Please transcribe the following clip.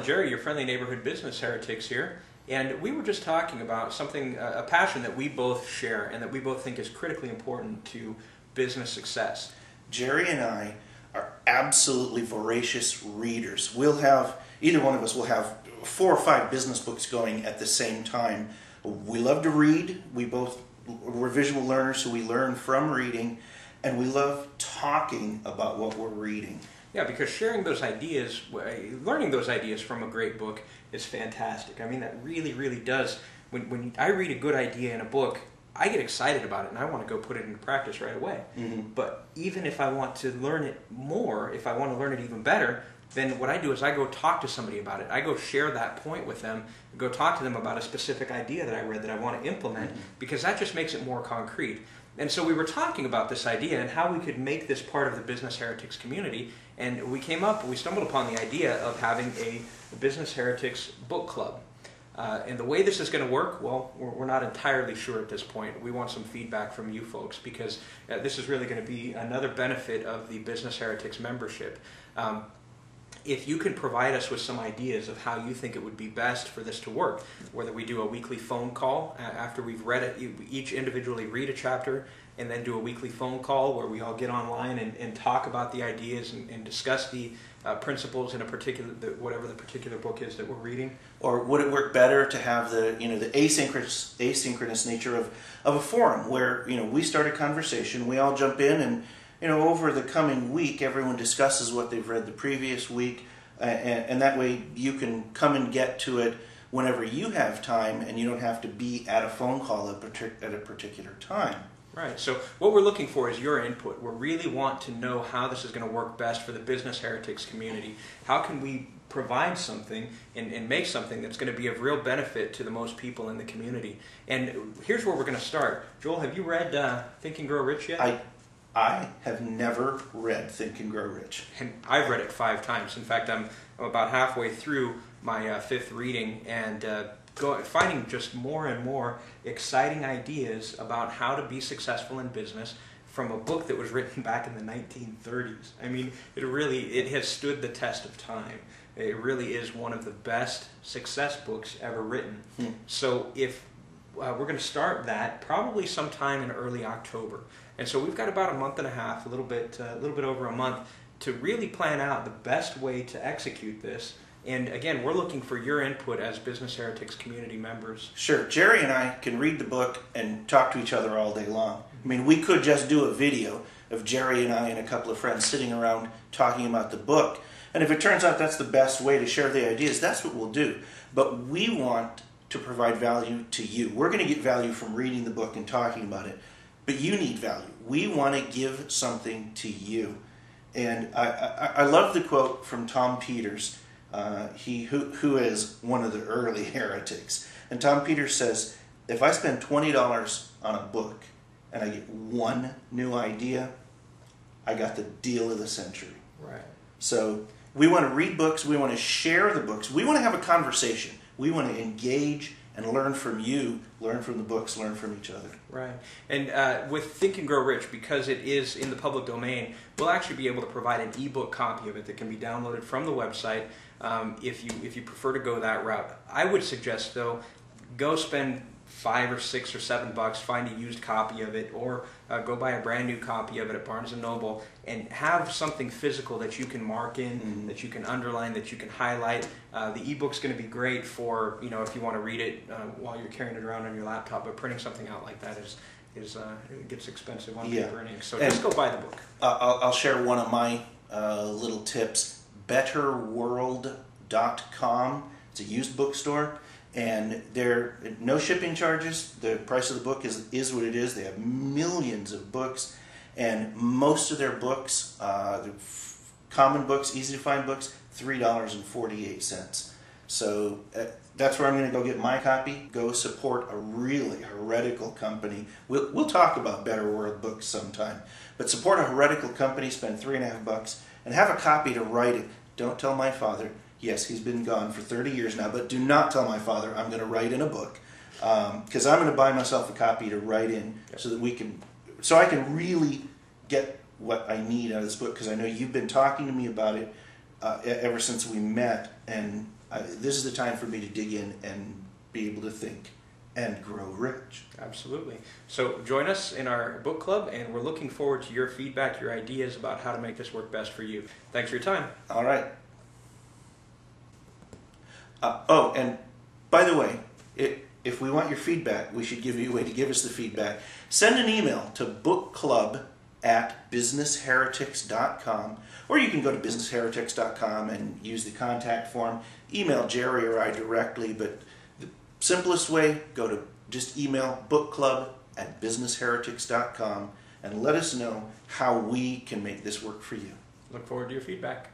Jerry, your friendly neighborhood business heretics here, and we were just talking about something, a passion that we both share and that we both think is critically important to business success. Jerry and I are absolutely voracious readers. We'll have, either one of us will have 4 or 5 business books going at the same time. We love to read. We're visual learners, so we learn from reading, and we love talking about what we're reading. Yeah, because sharing those ideas, learning those ideas from a great book is fantastic. I mean, that really, really does. When I read a good idea in a book, I get excited about it and I want to go put it into practice right away. Mm-hmm. But even if I want to learn it more, if I want to learn it even better, then what I do is I go talk to somebody about it. I go share that point with them, go talk to them about a specific idea that I read that I want to implement, because that just makes it more concrete. And so we were talking about this idea and how we could make this part of the Business Heretics community, and we stumbled upon the idea of having a Business Heretics book club. And the way this is going to work, well, we're not entirely sure at this point. We want some feedback from you folks, because this is really going to be another benefit of the Business Heretics membership. If you can provide us with some ideas of how you think it would be best for this to work, whether we do a weekly phone call after we've read it, each individually read a chapter, and then do a weekly phone call where we all get online and talk about the ideas and discuss the principles in a particular, whatever the particular book is that we're reading. Or would it work better to have the asynchronous nature of a forum where we start a conversation, we all jump in, and over the coming week everyone discusses what they've read the previous week, and that way you can come and get to it whenever you have time, and you don't have to be at a phone call at a particular time. Right. So what we're looking for is your input. We really want to know how this is going to work best for the Business Heretics community. How can we provide something and make something that's going to be of real benefit to the most people in the community? And here's where we're going to start. Joel, have you read Think and Grow Rich yet? I have never read Think and Grow Rich. And I've read it 5 times. In fact, I'm about halfway through my 5th reading, and finding just more and more exciting ideas about how to be successful in business from a book that was written back in the 1930s. I mean, it has stood the test of time. It really is one of the best success books ever written. So if we're going to start that probably sometime in early October. And so we've got about a month and a half, a little bit over a month, to really plan out the best way to execute this. And again, we're looking for your input as Business Heretics community members. Sure. Jerry and I can read the book and talk to each other all day long. I mean, we could just do a video of Jerry and I and a couple of friends sitting around talking about the book. And if it turns out that's the best way to share the ideas, that's what we'll do. But we want to provide value to you. We're going to get value from reading the book and talking about it. But you need value. We want to give something to you. And I love the quote from Tom Peters, who is one of the early heretics. And Tom Peters says, if I spend $20 on a book and I get one new idea, I got the deal of the century. Right. So we want to read books. We want to share the books. We want to have a conversation. We want to engage and learn from you, learn from the books, learn from each other. Right. And with Think and Grow Rich, because it is in the public domain, we'll actually be able to provide an ebook copy of it that can be downloaded from the website if you prefer to go that route. I would suggest, though, go spend $5 or $6 or $7, find a used copy of it, or go buy a brand new copy of it at Barnes & Noble, and have something physical that you can mark in, that you can underline, that you can highlight. The ebook's going to be great for, if you want to read it while you're carrying it around on your laptop, but printing something out like that it gets expensive on paper and ink. So just go buy the book. I'll share one of my little tips. Betterworld.com. It's a used bookstore. And there are no shipping charges. The price of the book is what it is. They have millions of books, and most of their books, the common books, easy to find books, $3.48. So that's where I'm going to go get my copy. Go support a really heretical company. We'll talk about Better World books sometime, but support a heretical company. Spend $3.50 and have a copy to write it. Don't tell my father. Yes, he's been gone for 30 years now, but do not tell my father I'm going to write in a book, because I'm going to buy myself a copy to write in so I can really get what I need out of this book, because I know you've been talking to me about it ever since we met, and this is the time for me to dig in and be able to think and grow rich. Absolutely. So join us in our book club, and we're looking forward to your feedback, your ideas about how to make this work best for you. Thanks for your time. All right. Oh, and by the way, if we want your feedback, we should give you a way to give us the feedback. Send an email to bookclub@businessheretics.com, or you can go to businessheretics.com and use the contact form. Email Jerry or I directly, but the simplest way, just email bookclub@businessheretics.com and let us know how we can make this work for you. Look forward to your feedback.